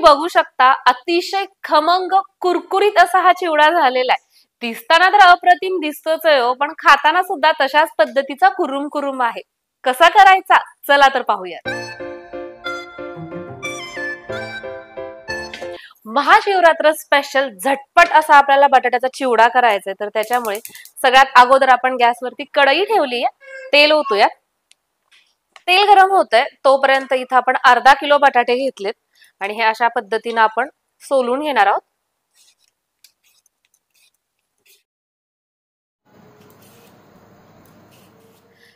बघू शकता अतिशय खमंग कुरकुरीत असा हा चिवडा झालेला आहे। दिसताना तर अप्रतिम दिसतोच आहे हो, पण खाताना सुद्धा तशाच पद्धतीचा कुरुम कुरुम आहे। कसा करायचा चला तर पाहूया। महाशिवरात्र स्पेशल झटपट असा आपल्याला बटाट्याचा चिवडा करायचा आहे, तर त्याच्यामुळे सगळ्यात अगोदर आपण गॅसवरती कढई ठेवली आहे, तेल ओतूया। तेल गरम होतंय तोपर्यंत इथं आपण अर्धा किलो बटाटे घेतलेत आणि हे अशा पद्धतीने आपण सोलून घेणार आहोत।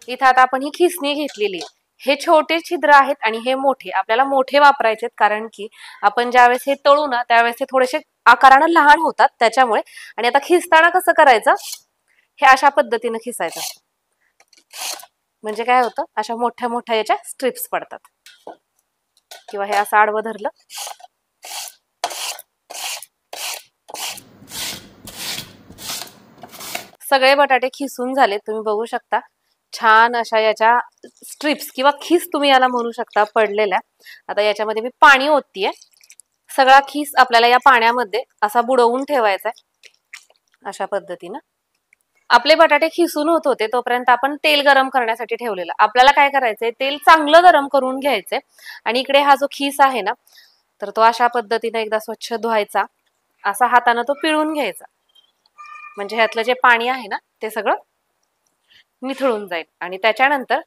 इथं आता आपण ही खिसणी घेतलेली आहे। हे छोटे छिद्र आहेत आणि हे मोठे, आपल्याला मोठे वापरायचे कारण की आपण ज्यावेळेस हे तळू ना त्यावेळेस हे थोडेसे आकाराने लहान होतात त्याच्यामुळे। आणि आता खिसताना कसं करायचं, हे अशा पद्धतीने खिसायचं, म्हणजे काय होतं अशा मोठ्या मोठ्या याच्या स्ट्रिप्स पडतात। किंवा हे असं आडवं धरलं सगळे बटाटे खिसून झाले, तुम्ही बघू शकता छान अशा याच्या स्ट्रिप्स किंवा खिस तुम्ही याला म्हणू शकता पडलेल्या। आता याच्यामध्ये मी पाणी ओततीये, सगळा खिस आपल्याला या पाण्यामध्ये असा बुडवून ठेवायचा आहे अशा पद्धतीने। आपले बटाटे खिसून होत होते तोपर्यंत आपण तेल गरम करण्यासाठी ठेवलेलं। आपल्याला काय करायचंय, तेल चांगलं गरम करून घ्यायचंय आणि इकडे हा जो खिस आहे ना तर तो अशा पद्धतीने एकदा स्वच्छ धुवायचा, असा हाताने तो पिळून घ्यायचा, म्हणजे ह्यातलं जे पाणी आहे ना ते सगळं निथळून जाईल। आणि त्याच्यानंतर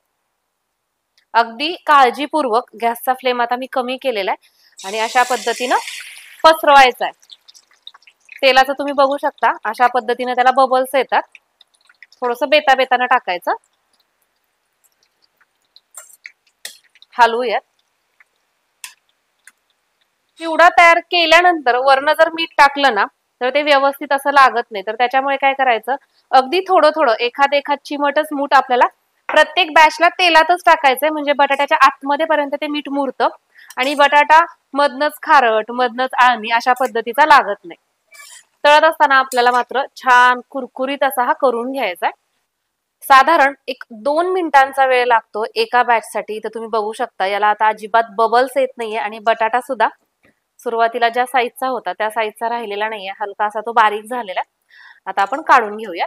अगदी काळजीपूर्वक गॅसचा फ्लेम आता मी कमी केलेला आहे आणि अशा पद्धतीने पसरवायचा आहे। तेलाचं तुम्ही बघू शकता अशा पद्धतीने त्याला बबल्स येतात, थोडंसं बेता बेताने टाकायचं, हलवूयात। चिवडा तयार केल्यानंतर वरनं जर मीठ टाकलं ना तर ते व्यवस्थित असं लागत नाही, तर त्याच्यामुळे काय करायचं, अगदी थोडं थोडं एखाद चिमटच मूठ आपल्याला प्रत्येक बॅचला तेलातच टाकायचंय, म्हणजे बटाट्याच्या आतमध्ये पर्यंत ते मीठ मुरतं आणि बटाटा मधनच खारट मधनच आळणी अशा पद्धतीचा लागत नाही। तळत असताना आपल्याला मात्र छान कुरकुरीत असा हा करून घ्यायचा आहे। साधारण एक 2 मिनिटांचा वेळ लागतो एका बॅच साठी। तर तुम्ही बघू शकता याला आता अजिबात बबल्स येत नाहीये आणि बटाटा सुद्धा सुरुवातीला ज्या साईजचा होता त्या साईजचा राहिलेला नाहीये, हलका असा तो बारीक झालेला। आता आपण काढून घेऊया।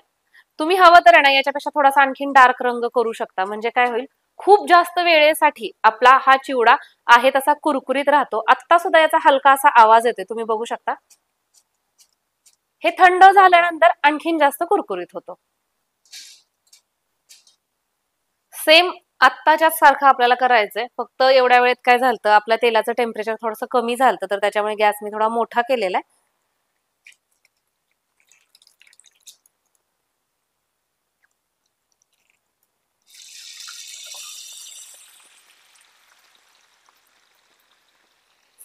तुम्ही हवं तर ना याच्यापेक्षा थोडासा आणखीन डार्क रंग करू शकता, म्हणजे काय होईल, खूप जास्त वेळेसाठी आपला हा चिवडा आहे तसा कुरकुरीत राहतो। आता सुद्धा याचा हलका असा आवाज येतोय, तुम्ही बघू शकता। हे थंड झाल्यानंतर आणखीन जास्त कुरकुरीत होतो। सेम आत्ताच्या सारखं आपल्याला करायचंय, फक्त एवढ्या वेळेत काय झालं, आपल्या तेलाचं टेम्परेचर थोडंसं कमी झालं, तर त्याच्यामुळे गॅस मी थोडा मोठा केलेला आहे।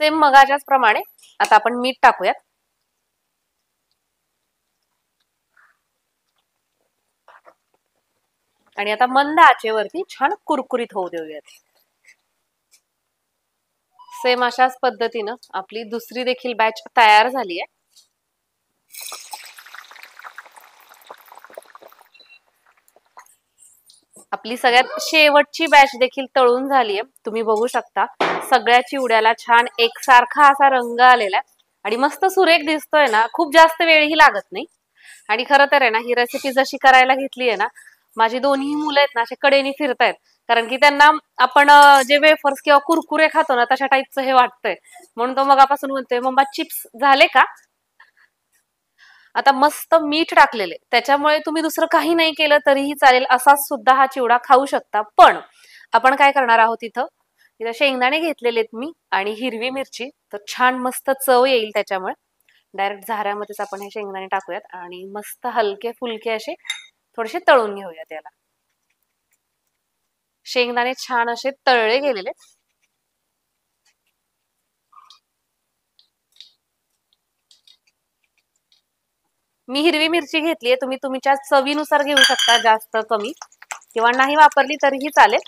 सेम मगाच्याच प्रमाणे आता आपण मीठ टाकूयात आणि आता मंद आचेवरती छान कुरकुरीत होऊ देऊयात। सेम अशाच पद्धतीनं आपली दुसरी देखील बॅच तयार झाली आहे। आपली सगळ्यात शेवटची बॅच देखील तळून झाली आहे, तुम्ही बघू शकता सगळ्या चिवड्याला छान एकसारखा असा रंग आलेला आहे आणि मस्त सुरेख दिसतोय ना, खूप जास्त वेळही लागत नाही। आणि खरं तर आहे ना ही रेसिपी जशी करायला घेतली आहे ना, माझी दोन्ही मुलं आहेत ना असे कडेनी फिरतायत, कारण की त्यांना आपण जे वेफर्स किंवा कुरकुरे खातो ना तशा टाईपचं हे वाटतंय, म्हणून तो मगापासून म्हणतोय मम्मा चिप्स झाले का। आता मस्त मीठ टाकलेले, त्याच्यामुळे तुम्ही दुसरं काही नाही केलं तरीही चालेल, असाच सुद्धा हा चिवडा खाऊ शकता। पण आपण काय करणार आहोत, इथं शेंगदाणे घेतलेलेत मी आणि हिरवी मिरची, तर छान मस्त चव येईल त्याच्यामुळे डायरेक्ट झाऱ्यामध्येच आपण हे शेंगदाणे टाकूयात आणि मस्त हलके फुलके असे थोडेसे तळून घेऊयात याला। शेंगदाणे छान असे तळले गेलेले। मी हिरवी मिरची घेतलीये, तुम्ही तुमच्या चवीनुसार घेऊ शकता, जास्त कमी किंवा नाही वापरली तरीही चालेल।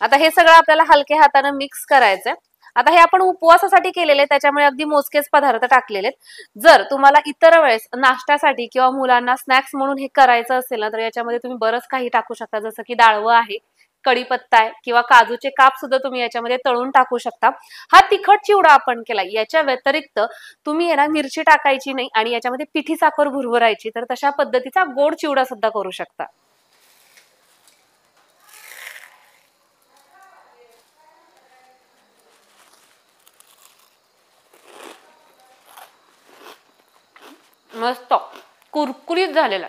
आता हे सगळं आपल्याला हलके हाताने मिक्स करायचंय आता हे आपण उपवासासाठी केलेले, त्याच्यामुळे अगदी मोजकेच पदार्थ टाकलेले. जर तुम्हाला इतर वेळेस नाश्त्यासाठी किंवा मुलांना स्नॅक्स म्हणून हे करायचं असेल ना, तर याच्यामध्ये तुम्ही बरंच काही टाकू शकता, जसं की डाळवं आहे, कढीपत्ता आहे किंवा काजूचे काप सुद्धा तुम्ही याच्यामध्ये तळून टाकू शकता. हा तिखट चिवडा आपण केला. याच्या व्यतिरिक्त तुम्ही याला मिरची टाकायची नाही आणि याच्यामध्ये पिठी साखर भुरभुरायची, तर तशा पद्धतीचा गोड चिवडा सुद्धा करू शकता. मस्त कुरकुरीत झालेला.